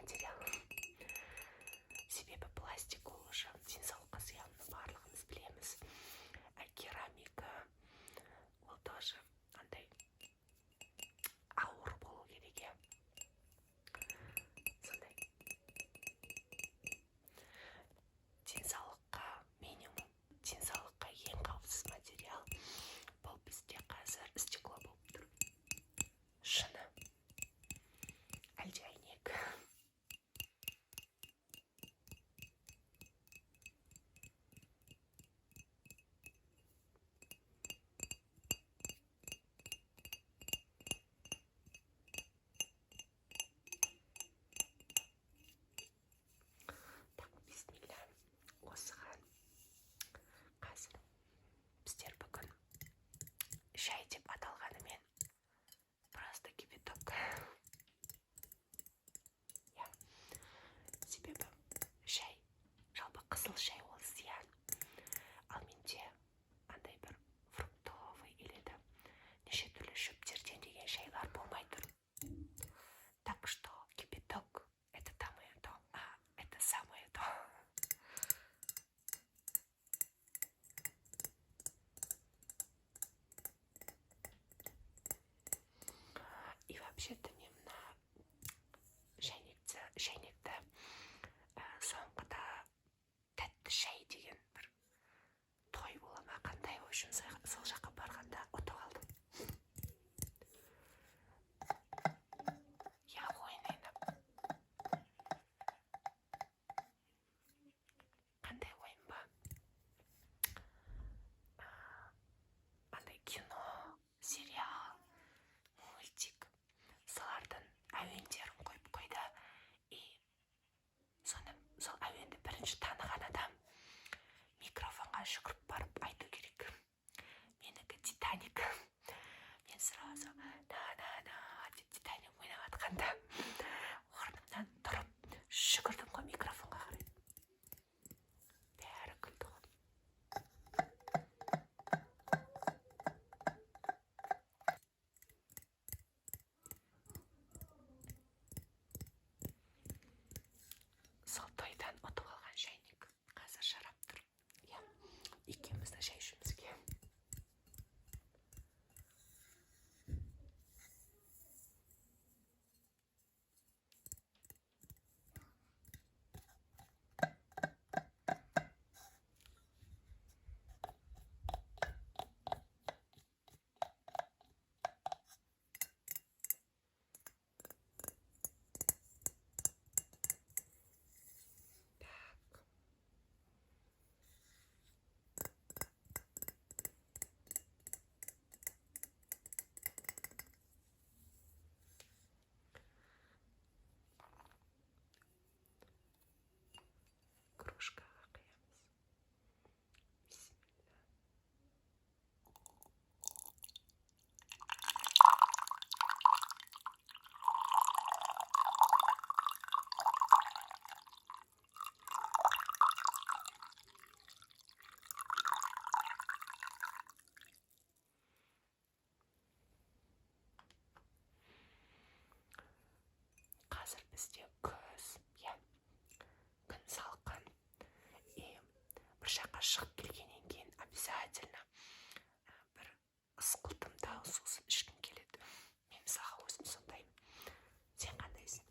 материал. Себебі пластик ол уже денсаулыққа зиянды, барлығымыз білеміз. Керамика ол тоже андай ауыр болу керек, иә. Сондай денсаулыққа минимум, денсаулыққа ең қауіпсіз материал бұл бізде қазір стекло болып тұр. Шыны, әлде әйнек. Так, бисмилля. Осыған қазір біздер бүгін шай деп аталғанымен просто кипяток. Я. Себебі шай, жалпы қызыл шай ол зиян. Ал менде андай бір фруктовый или да неше түрлі шөптерден деген шайлар болмай тұр. Так что кипяток это самое то, это самое то. И вообще-то мен мына шайнекті соңғыда тәтті шай деген бір той бола ма қандай, в общем, сол жаққа барғанда ұтып алдым. Я ойын ойнап. Қандай ойын ба? Андай кино, сериал, мультик, солардың әуендерін қойып қойды. И сол әуенді бірінші таныған адам микрофонға жүгіріп барып айту керек. Менікі Титаник. Мен сразу деп Титаник ойнап атқанда орнымнан тұрып жүгірдім ғой микрофонға қарай. Бәрі күлді ғой. Сол тойдан ұтып алған шайнек қазір шарап тұр. Я, екеумізді шай ішуімізге. Кружкаға құямыз. Бисмилля. Қазір бізде күз, я, күн салқын. И бір жаққа шығып келгеннен кейін обязательно бір ысқылтымдау сусын ішкім келеді. Мен мысалға өзім сондаймын. Сен қандайсың?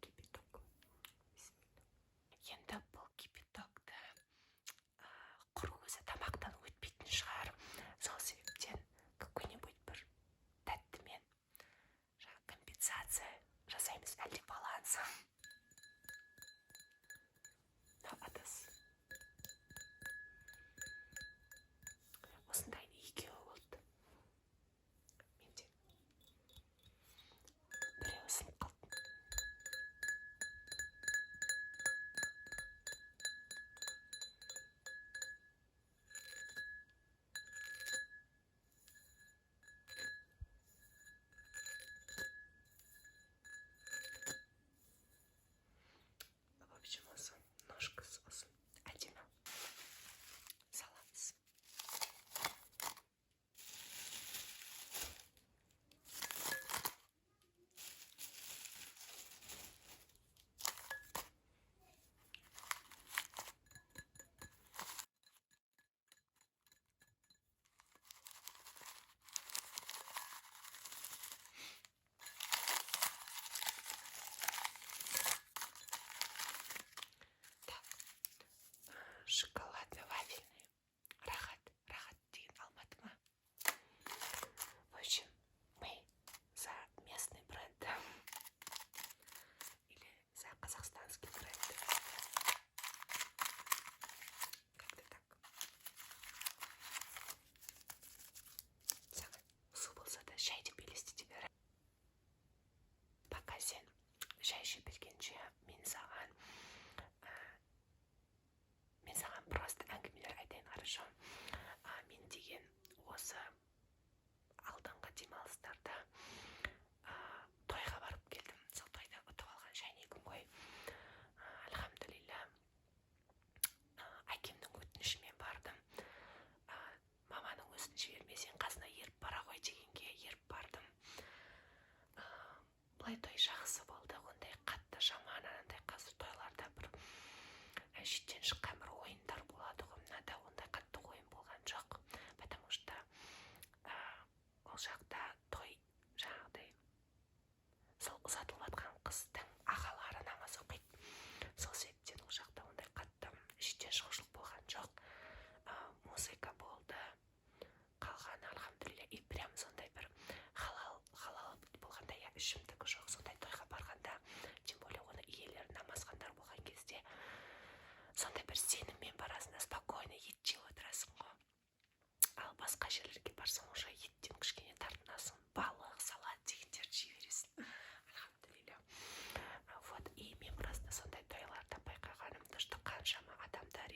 Кипяток. Енді бұл кипятокты құр өзі тамақтан өтпейтін шығар. Сол себептен какой-нибудь бір тәттімен компенсация жасаймыз, әлде баланс. Адас. Осындай екеуі болды. жақта той жаңағыдай сол ұзатылып жатқан қыздың ағалары намаз оқиды. Сол себептен ол жақта ондай қатты жедел шығушылық болған жоқ. Музыка болды, қалған альхамдулилля. И прям сондай бір халал болғанда, я ішімдігі жоқ, сондай тойға барғанда, тем более оны иелері намазғандар болған кезде, сондай бір сеніммен барасың да спокойно ет жеп отырасың ғой. Ал басқа жерлерге барсаң, уже еттен кішкене тартынасың, балық, салат дегендерді жей бересің. Альхамдулилля. Вот, и мен просто сондай тойларда байқағаным, что қаншама адамдар,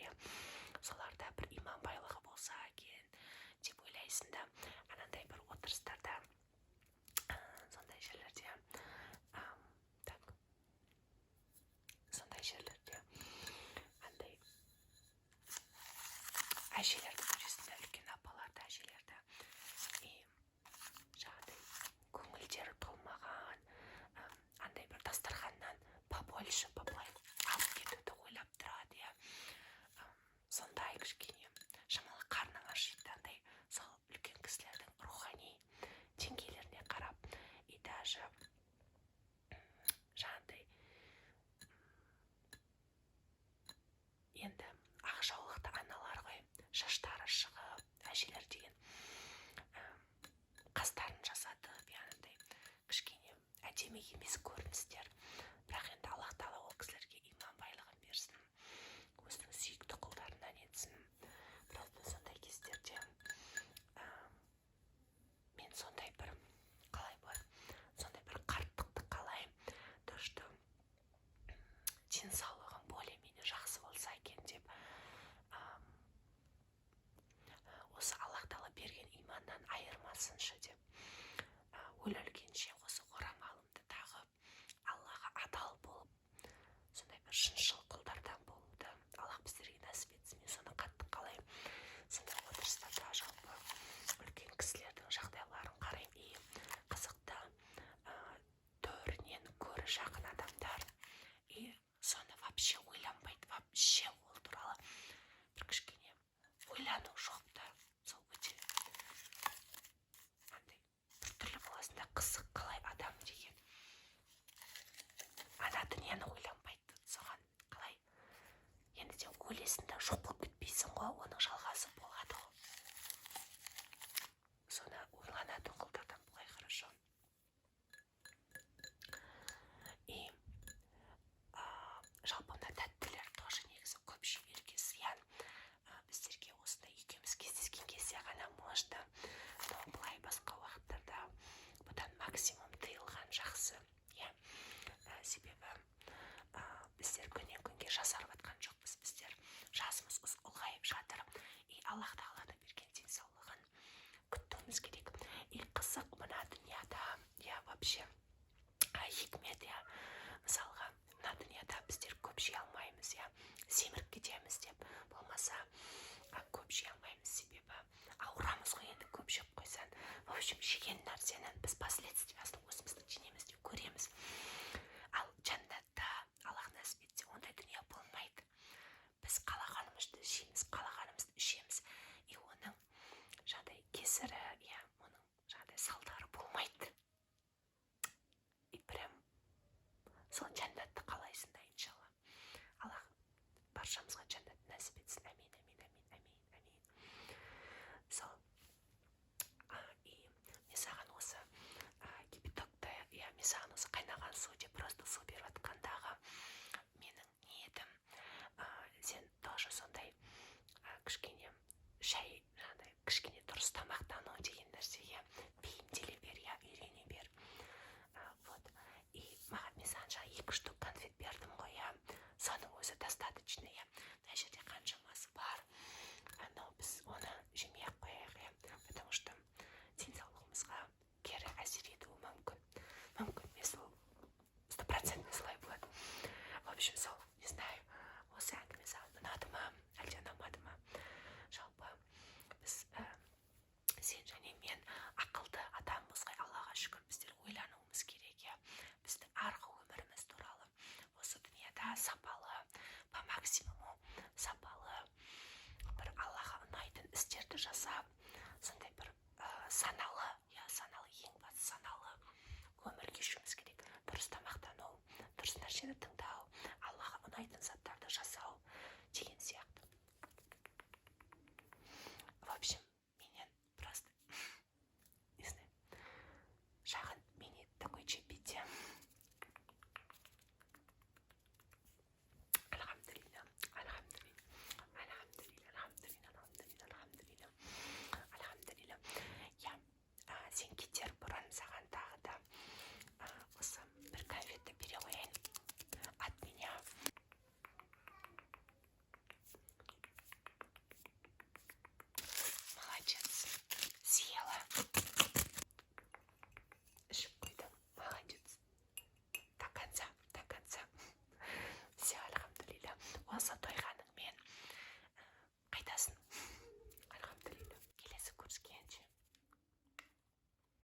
соларда бір иман байлығы болса екен деп ойлайсың да, анандай бір отырыстарда, сондай жерлерде, сондай жерлерде, андай әжелерді көресің да, үлкен апаларды, әжелерді, и жаңағыдай көңілдері толмаған, андай бір дастарханнан побольше былай алып кетуді ойлап тұрады, сондай кішкене шамалы қарның ашиды, андай сол үлкен кісілердің рухани деңгейлеріне қарап, и даже жаңағыдай енді ақжаулықты аналар ғой, шаштары шығып, әжелер деген қастарын жасатып, андай кішкене әдемі емес көріністер. Бірақ енді Аллах Тағала ол кісілерге иман байлығын берсін, өзінің сүйікті құлдарынан етсін. Просто сондай кездерде мен сондай бір, қалай болады, сондай бір қарттықты қалаймын, то что денсаулығым более-менее жақсы болса екен деп, осы Аллах Тағала берген иманнан айырмасыншы деп, өлгенше осы орамалымды тағып, Аллаға адал болып, сондай бір шыншыл құлдардан болуды Аллах біздерге нәсіп етсін. Мен соны қатты қалаймын. Сондай отырыстарда жалпы үлкен кісілердің жағдайларын қараймын, и қызықты, төрінен көрі жақын адамдар, и соны вообще ойланбайды, вообще ол туралы бір кішкене ойлану жоқ та, сол өте андай біртүрлі боласың да, қызық, қалай адам деген ана дүниені ойланбайды, соған қалай енді сен өлесің да жоқ болып кетпейсің ғой, оның жалғасы болады ғой. Соны ойланатын құлдардан бұлай хорошо. И жалпы мына тәттілер тоже негізі көп жемерге зиян. Біздерге осында екеуміз кездескен кезде ғана можно, но былай басқа уақыттарда бұдан максимум тыйылған жақсы. Себебі біздер күннен күнге жасарып жатқан жоқпыз, біздер жасымыз ұлғайып жатыр, и Аллах Тағаланың берген денсаулығын күтуіміз керек. И қызық мына дүнияда, вообще хикмет, мысалға мына дүнияда біздер көп жей алмаймыз, семіріп кетеміз деп, болмаса көп жей алмаймыз, себебі ауырамыз ғой, енді көп жеп қойсан. В общем, жеген нәрсенің біз последствиясын өзіміздің денемізде көреміз. Ал жәннатта Аллах нәсіп етсе, ондай дүние болмайды. Біз қалағанымызды жейміз, қалағанымызды ішеміз, и оның жаңағыдай кесірі, оның жаңағыдай салдары болмайды. И прям сол жәннатты қалайсың да, иншалла. Аллах баршамызға жәннат нәсіп етсін. Әмин, әмин, әмин, әмин, әмин. Сол, и мен саған осы кипятокты, мен саған осы қайнаған су деп просто су беріп жатқандағы менің ниетім, сен тоже сондай кішкене шай, жаңағыдай кішкене дұрыс тамақтану саналы, ең басты саналы өмір кешуіміз керек. Дұрыс тамақтану, дұрыс нәрсені тыңдау, Аллаға ұнайтын заттарды жасау деген сияқты. В общем, менен просто, не знаю, шағын мини такой чаепитие. Альхамдулилля, альхамдулилля, альхамдулилля, альхамдулилля, альхамдулилля, альхамдулилля. Я сен кетер бұрын саған тағы да осы бір конфетті бере қояйын от меня. Молодец, съела. Ішіп қойдым, молодец. До конца. Все, альхамдулилля. Осы той